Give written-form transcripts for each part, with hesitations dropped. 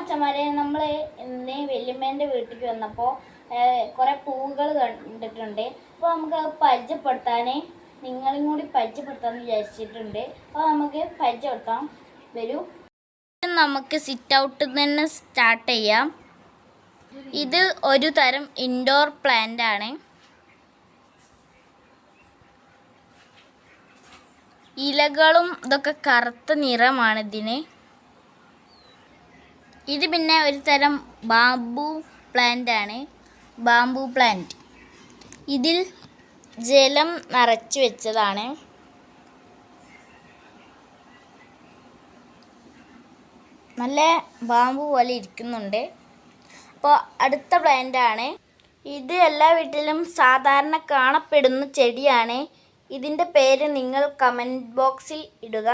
മച്ചന്മാരെ, നമ്മൾ ഇന്ന് വല്യമ്മേൻ്റെ വീട്ടിലേക്ക് വന്നപ്പോൾ കുറേ പൂവുകൾ കണ്ടിട്ടുണ്ട്. അപ്പോൾ നമുക്ക് പരിചയപ്പെടുത്താൻ നിങ്ങളും കൂടി പരിചയപ്പെടുത്താമെന്ന് വിചാരിച്ചിട്ടുണ്ട്. അപ്പോൾ നമുക്ക് പരിചയപ്പെടുത്താം. വരൂ. നമുക്ക് സിറ്റ് ഔട്ടിൽ തന്നെ സ്റ്റാർട്ട് ചെയ്യാം. ഇത് ഒരു തരം ഇൻഡോർ പ്ലാന്റ് ആണ്. ഇലകളും ഇതൊക്കെ കറുത്ത നിറമാണ് ഇതിന്. ഇത് പിന്നെ ഒരു തരം ബാംബു പ്ലാന്റ് ആണ്. ബാംബു പ്ലാന്റ് ഇതിൽ ജലം നിറച്ച് വെച്ചതാണ്. നല്ല ബാംബു പോലെ ഇരിക്കുന്നുണ്ട്. അപ്പോൾ അടുത്ത പ്ലാന്റ് ആണ്. ഇത് എല്ലാ വീട്ടിലും സാധാരണ കാണപ്പെടുന്ന ചെടിയാണ്. ഇതിൻ്റെ പേര് നിങ്ങൾ കമൻറ്റ് ബോക്സിൽ ഇടുക.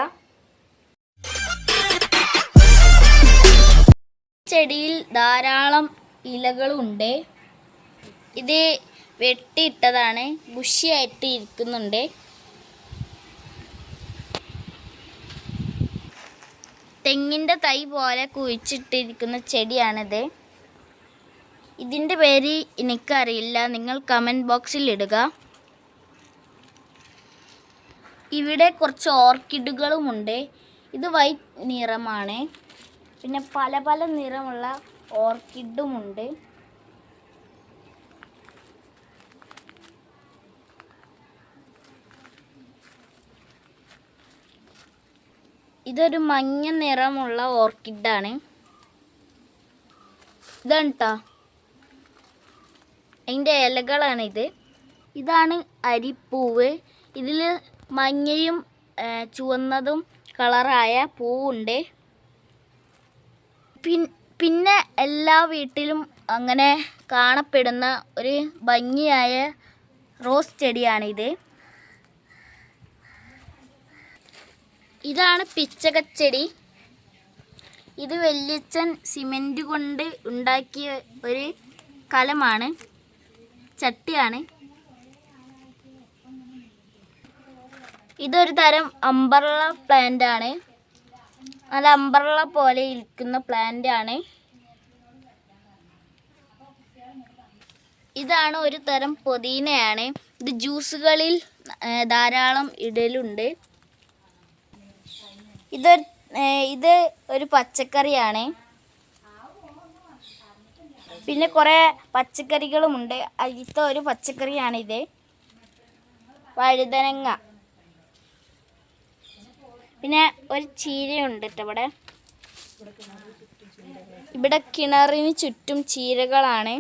ചെടിയിൽ ധാരാളം ഇലകളുണ്ട്. ഇത് വെട്ടിയിട്ടതാണ്, ബുഷിയായിട്ട് ഇരിക്കുന്നുണ്ട്. തെങ്ങിൻ്റെ തൈ പോലെ കുഴിച്ചിട്ടിരിക്കുന്ന ചെടിയാണിത്. ഇതിൻ്റെ പേര് എനിക്കറിയില്ല, നിങ്ങൾ കമൻറ്റ് ബോക്സിൽ ഇടുക. ഇവിടെ കുറച്ച് ഓർക്കിഡുകളുമുണ്ട്. ഇത് വൈറ്റ് നിറമാണ്. പിന്നെ പല പല നിറമുള്ള ഓർക്കിഡുമുണ്ട്. ഇതൊരു മഞ്ഞ നിറമുള്ള ഓർക്കിഡാണ്. ഇതാണ് കേട്ടോ, അതിൻ്റെ ഇലകളാണിത്. ഇതാണ് അരിപ്പൂവ്. ഇതിൽ മഞ്ഞയും ചുവന്നതും കളറായ പൂവുണ്ട്. പിന്നെ എല്ലാ വീട്ടിലും അങ്ങനെ കാണപ്പെടുന്ന ഒരു ഭംഗിയായ റോസ് ചെടിയാണിത്. ഇതാണ് പിച്ചകച്ചെടി. ഇത് വല്യച്ഛൻ സിമെൻറ്റ് കൊണ്ട് ഉണ്ടാക്കിയ ഒരു കലമാണ്, ചട്ടിയാണ്. ഇതൊരു തരം അംബ്രല്ല പ്ലാന്റ് ആണ്. നല്ല അംബ്രല്ല പോലെ ഇരിക്കുന്ന പ്ലാന്റ് ആണ്. ഇതാണ് ഒരു തരം പുതിനയാണ്. ഇത് ജ്യൂസുകളിൽ ധാരാളം ഇടലുണ്ട്. ഇത് ഒരു പച്ചക്കറിയാണ്. പിന്നെ കുറേ പച്ചക്കറികളുമുണ്ട്. അതിലത്തെ ഒരു പച്ചക്കറിയാണിത്, വഴുതനങ്ങ. പിന്നെ ഒരു ചീരയുണ്ട് കേട്ടോ ഇവിടെ കിണറിന് ചുറ്റും ചീരകളാണ്.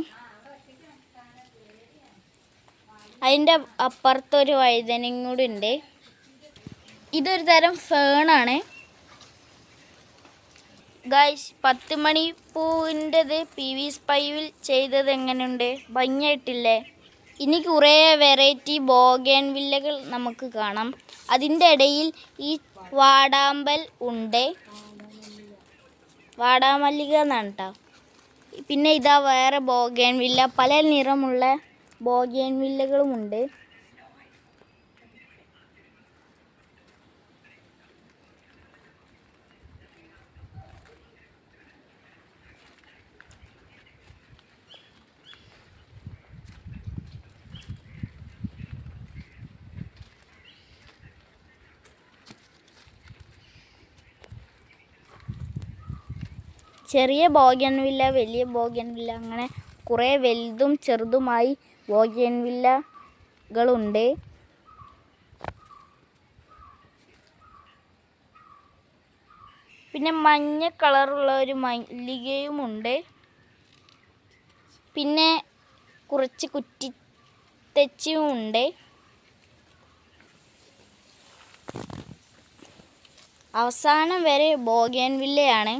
അതിൻ്റെ അപ്പുറത്തൊരു വഴുതനങ്ങ കൂടി ഉണ്ട്. ഇതൊരു തരം ഫേണാണ്. ഗൈസ്, 10 മണി പൂവിൻ്റെത് PVC പൈവിൽ ചെയ്തത് എങ്ങനെയുണ്ട്? ഭംഗിയായിട്ടില്ലേ? ഇനി കുറേ വെറൈറ്റി ബോഗൻവില്ലകൾ നമുക്ക് കാണാം. അതിൻ്റെ ഇടയിൽ ഈ വാടാമ്പൽ ഉണ്ട്, വാടാമല്ലിക എന്നാണ് കേട്ടോ. പിന്നെ ഇതാ വേറെ ബോഗൻവില്ല, പല നിറമുള്ള ബോഗൻവില്ലകളുമുണ്ട്. ചെറിയ ബോഗൻവില്ല, വലിയ ബോഗൻവില്ല, അങ്ങനെ കുറേ വലുതും ചെറുതുമായി ബോഗൻവില്ലകളുണ്ട്. പിന്നെ മഞ്ഞ കളറുള്ള ഒരു മല്ലികയുമുണ്ട്. പിന്നെ കുറച്ച് കുറ്റിത്തെച്ചിയുമുണ്ട്. അവസാനം വരെ ബോഗൻവില്ലയാണ്.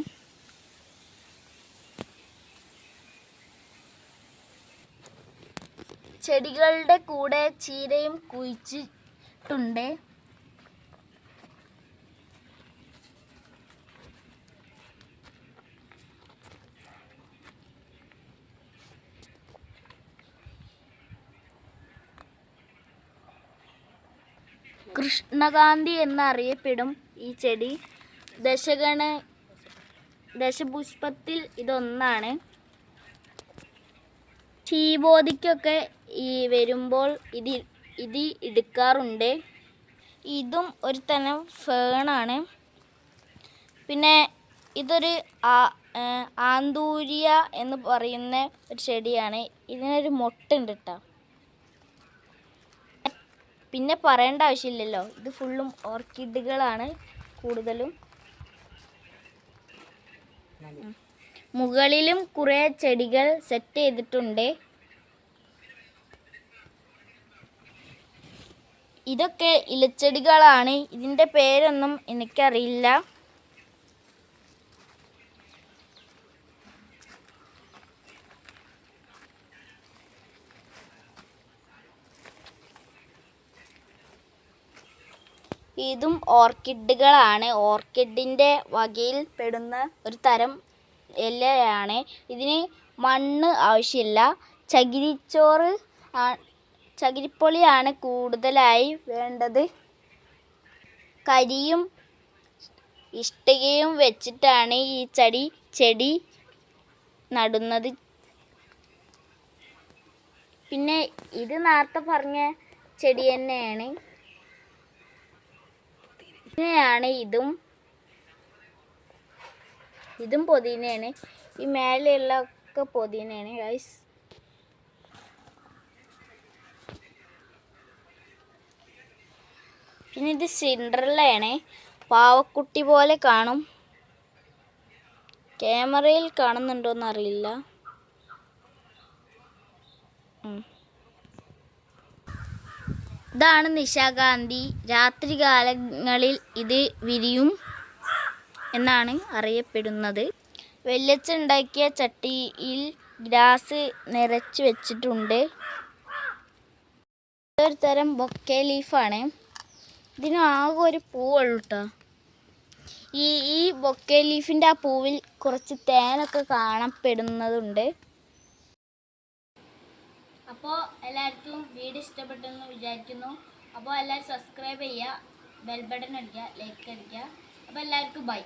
ചെടികളുടെ കൂടെ ചീരയും കുഴിച്ചിട്ടുണ്ട്. കൃഷ്ണകാന്തി എന്നറിയപ്പെടും ഈ ചെടി. ദശപുഷ്പത്തിൽ ഇതൊന്നാണ്. ചീബോധിക്കൊക്കെ ഈ വരുമ്പോൾ ഇത് എടുക്കാറുണ്ട്. ഇതും ഒരു തരം ഫേണാണ്. പിന്നെ ഇതൊരു ആന്തൂരിയ എന്ന് പറയുന്ന ഒരു ചെടിയാണ്. ഇതിനൊരു മൊട്ടുണ്ട് കേട്ടോ. പിന്നെ പറയേണ്ട ആവശ്യമില്ലല്ലോ, ഇത് ഫുള്ളും ഓർക്കിഡുകളാണ് കൂടുതലും. മുകളിലും കുറേ ചെടികൾ സെറ്റ് ചെയ്തിട്ടുണ്ട്. ഇതൊക്കെ ഇലച്ചെടികളാണ്. ഇതിൻ്റെ പേരൊന്നും എനിക്കറിയില്ല. ഇതും ഓർക്കിഡുകളാണ്. ഓർക്കിഡിൻ്റെ വകയിൽ പെടുന്ന ഒരു തരം ഇലയാണ്. ഇതിന് മണ്ണ് ആവശ്യമില്ല. ചകിരിപ്പൊളിയാണ് കൂടുതലായി വേണ്ടത്. കരിയും ഇഷ്ടികയും വെച്ചിട്ടാണ് ഈ ചെടി നടുന്നത്. പിന്നെ ഇത് നേരത്തെ പറഞ്ഞ ചെടി തന്നെയാണ്. ഇങ്ങനെയാണ് ഇതും പൊതിനയാണ്. ഈ മേലെയുള്ള ഒക്കെ പൊതിനയാണ് ഗൈസ്. പിന്നെ ഇത് സിൻഡ്രല്ലയാണ്. പാവക്കുട്ടി പോലെ കാണും. ക്യാമറയിൽ കാണുന്നുണ്ടോന്ന് അറിയില്ല. ഇതാണ് നിശാഗാന്ധി. രാത്രികാലങ്ങളിൽ ഇത് വിരിയും എന്നാണ് അറിയപ്പെടുന്നത്. വെല്ലച്ചുണ്ടാക്കിയ ചട്ടിയിൽ ഗ്രാസ് നിറച്ച് വെച്ചിട്ടുണ്ട്. ഇതൊരു തരം ബൊക്കെ ലീഫാണ്. ഇതിന് ആകെ ഒരു പൂവുള്ളൂ കേട്ടോ. ഈ ബൊക്കെ ലീഫിൻ്റെ ആ പൂവിൽ കുറച്ച് തേനൊക്കെ കാണപ്പെടുന്നതുണ്ട്. അപ്പോൾ എല്ലാവർക്കും വീഡിയോ ഇഷ്ടപ്പെട്ടെന്ന് വിചാരിക്കുന്നു. അപ്പോൾ എല്ലാവരും സബ്സ്ക്രൈബ് ചെയ്യുക, ബെൽ ബട്ടൺ അടിക്കുക, ലൈക്ക് അടിക്കുക. അപ്പോൾ എല്ലാവർക്കും ബൈ.